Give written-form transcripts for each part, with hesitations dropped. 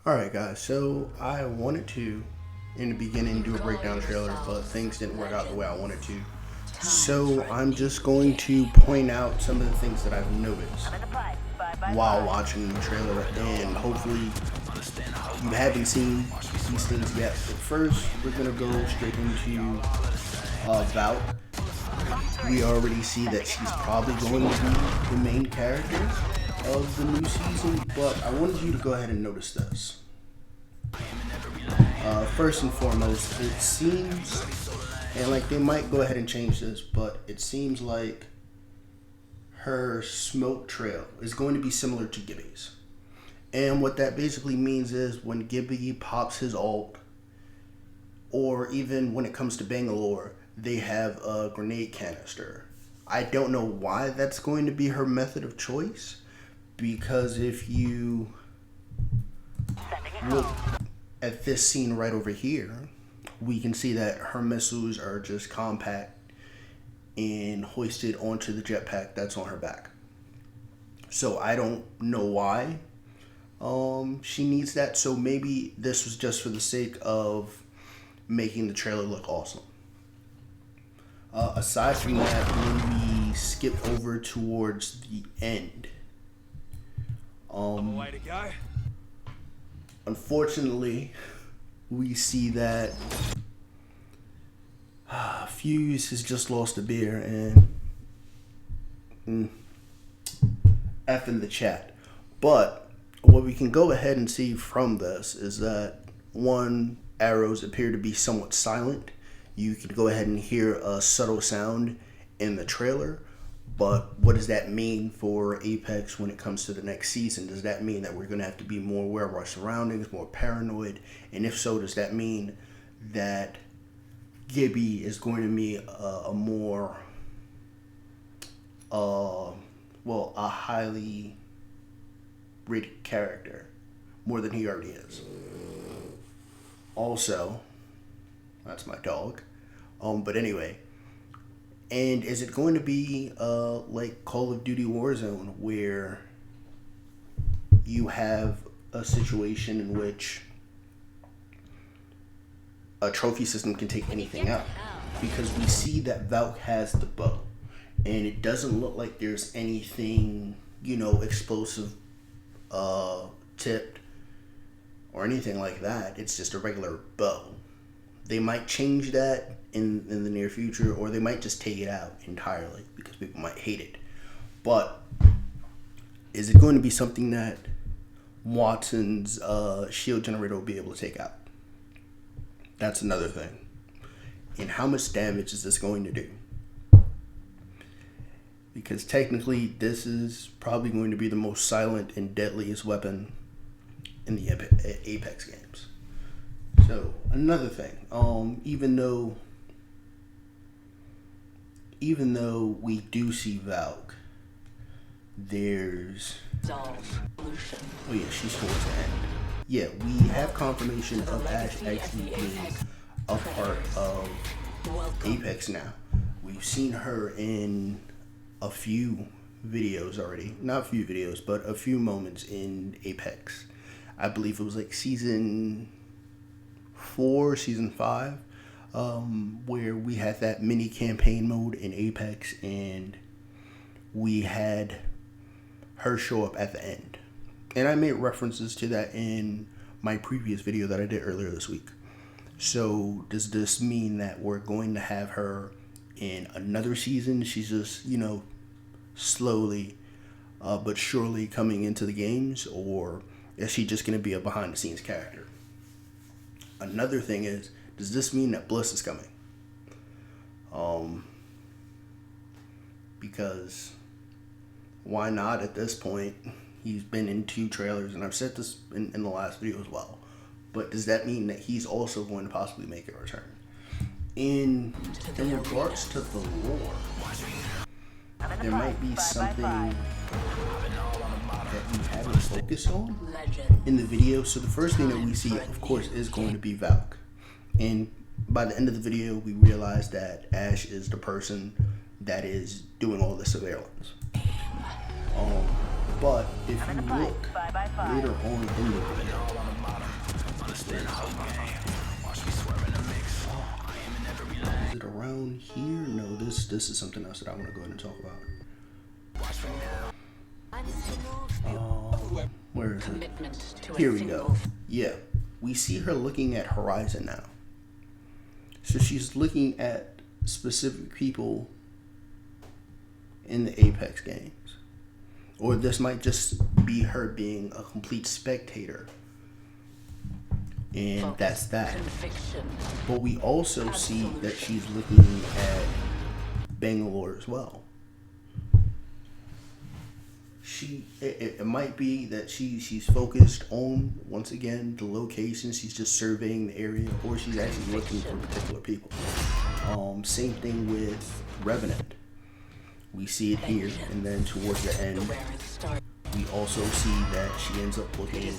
Alright guys, so I wanted to, in the beginning, do a breakdown trailer, but things didn't work out the way I wanted to. So I'm just going to point out some of the things that I've noticed while watching the trailer, and hopefully you haven't seen these things yet. But first, we're going to go straight into Valk. We already see that she's probably going to be the main character of the new season, but I wanted you to go ahead and notice this. First and foremost, it seems, and like they might go ahead and change this, but it seems like her smoke trail is going to be similar to Gibby's. And what that basically means is when Gibby pops his ult, or even when it comes to Bangalore, they have a grenade canister. I don't know why that's going to be her method of choice, because if you look at this scene right over here, we can see that her missiles are just compact and hoisted onto the jetpack that's on her back. So I don't know why she needs that. So maybe this was just for the sake of making the trailer look awesome. Aside from that, when we skip over towards the end, unfortunately, we see that Fuse has just lost a beer and F in the chat. But what we can go ahead and see from this is that, one, arrows appear to be somewhat silent. You can go ahead and hear a subtle sound in the trailer. But what does that mean for Apex when it comes to the next season? Does that mean that we're going to have to be more aware of our surroundings, more paranoid? And if so, does that mean that Gibby is going to be a more, a highly rated character, more than he already is? Also, that's my dog. But anyway. And is it going to be like Call of Duty Warzone, where you have a situation in which a trophy system can take anything out? Because we see that Valk has the bow, and it doesn't look like there's anything, explosive tipped or anything like that. It's just a regular bow. They might change that in the near future, or they might just take it out entirely because people might hate it. But is it going to be something that Watson's shield generator will be able to take out? That's another thing. And how much damage is this going to do? Because technically, this is probably going to be the most silent and deadliest weapon in the Apex games. So another thing, even though we do see Valk, there's she's towards the end. Yeah, we have confirmation of Ash actually being a part of Apex now. We've seen her in a few videos already, not a few videos, but a few moments in Apex. I believe it was like season 4, season 5, where we had that mini campaign mode in Apex, and we had her show up at the end. And I made references to that in my previous video that I did earlier this week. So does this mean that we're going to have her in another season? She's just, slowly but surely coming into the games, or is she just going to be a behind the scenes character? Another thing is, does this mean that Bliss is coming? Because why not at this point? He's been in 2 trailers, and I've said this in the last video as well. But does that mean that he's also going to possibly make a return? In regards to the lore, there might be something that we haven't focused on in the video. So the first thing that we see, of course, is going to be Valk. And by the end of the video, we realize that Ash is the person that is doing all the surveillance. But if you look later on in the video, Is it around here? No, this is something else that I want to go ahead and talk about. Where is it? Here we go. Yeah, we see her looking at Horizon now. So she's looking at specific people in the Apex games. Or this might just be her being a complete spectator. And that's that. But we also see that she's looking at Bangalore as well. It might be that she's focused on, once again, the location. She's just surveying the area, or she's actually looking for particular people. Same thing with Revenant. We see it here, and then towards the end, we also see that she ends up looking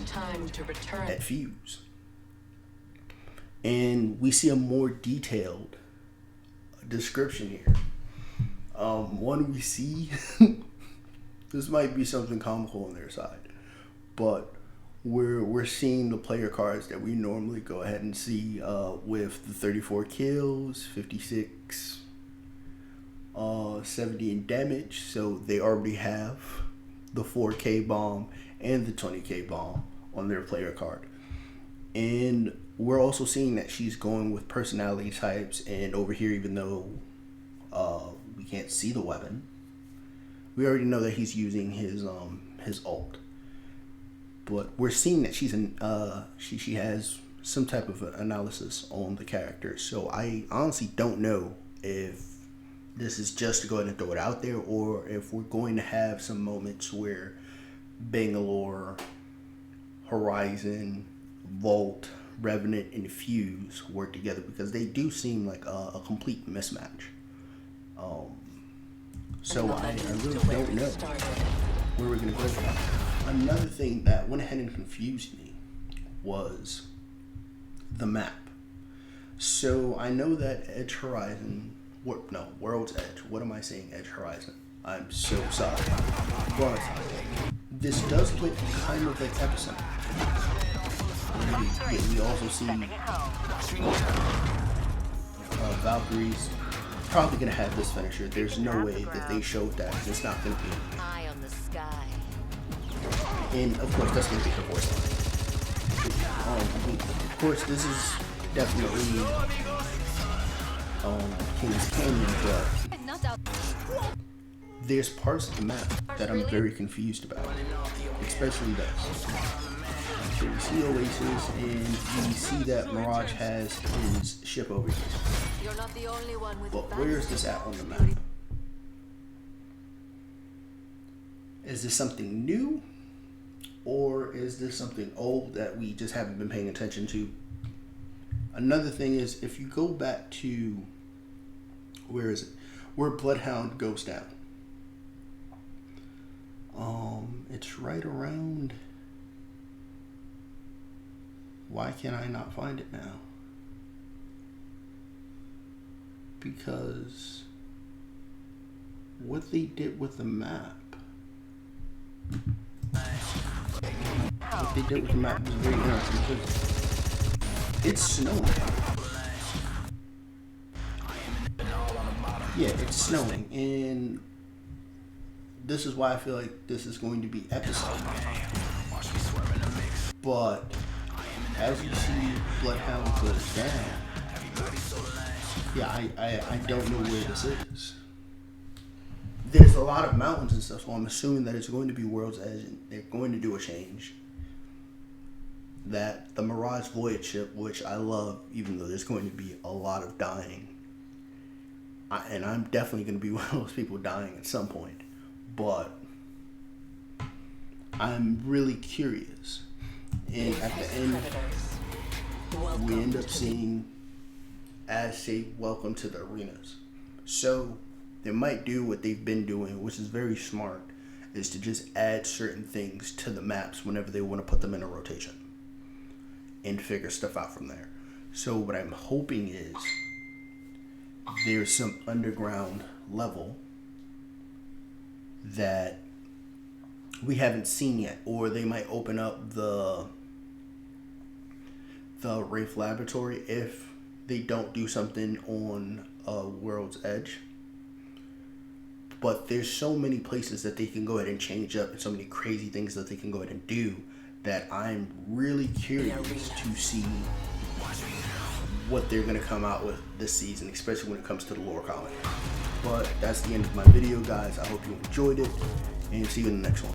at Fuse. And we see a more detailed description here. One, we see this might be something comical on their side, but we're seeing the player cards that we normally go ahead and see with the 34 kills, 56, 70 in damage. So they already have the 4K bomb and the 20K bomb on their player card. And we're also seeing that she's going with personality types, and over here, even though we can't see the weapon, we already know that he's using his ult. But we're seeing that she has some type of analysis on the character. So I honestly don't know if this is just to go ahead and throw it out there, or if we're going to have some moments where Bangalore, Horizon, Vault, Revenant, and Fuse work together, because they do seem like a complete mismatch. So I really don't know where we're going to go with that. Another thing that went ahead and confused me was the map. So I know that Edge Horizon, World's Edge. What am I saying? Edge Horizon. I'm so sorry. But this does look kind of like Epicenter. We also see Valkyrie's probably going to have this finisher. There's no way that they showed that. It's not going to be. Eye on the sky. And of course, that's going to be her voice line. Of course, this is definitely King's Canyon, but there's parts of the map that I'm very confused about, especially this. So we see Oasis, and we see that Mirage has his ship over here. You're not the only one with But where is this at on the map? Is this something new? Or is this something old that we just haven't been paying attention to? Another thing is, if you go back to, where is it? Where Bloodhound goes down. It's right around. Why can I not find it now? Because what they did with the map. What they did with the map was very interesting because it's snowing. Yeah, it's snowing, and this is why I feel like this is going to be episode. But as you see Bloodhound goes down, yeah, I don't know where this is. There's a lot of mountains and stuff, so I'm assuming that it's going to be World's Edge, and they're going to do a change. That the Mirage Voyage ship, which I love, even though there's going to be a lot of dying, and I'm definitely going to be one of those people dying at some point, but I'm really curious. And at the end, we end up seeing as say welcome to the arenas. So they might do what they've been doing, which is very smart, is to just add certain things to the maps whenever they want to put them in a rotation and figure stuff out from there. So what I'm hoping is there's some underground level that we haven't seen yet, or they might open up the the Wraith Laboratory if they don't do something on World's Edge. But there's so many places that they can go ahead and change up, and so many crazy things that they can go ahead and do, that I'm really curious to see what they're going to come out with this season, especially when it comes to the lore comic. But that's the end of my video, guys. I hope you enjoyed it, and see you in the next one.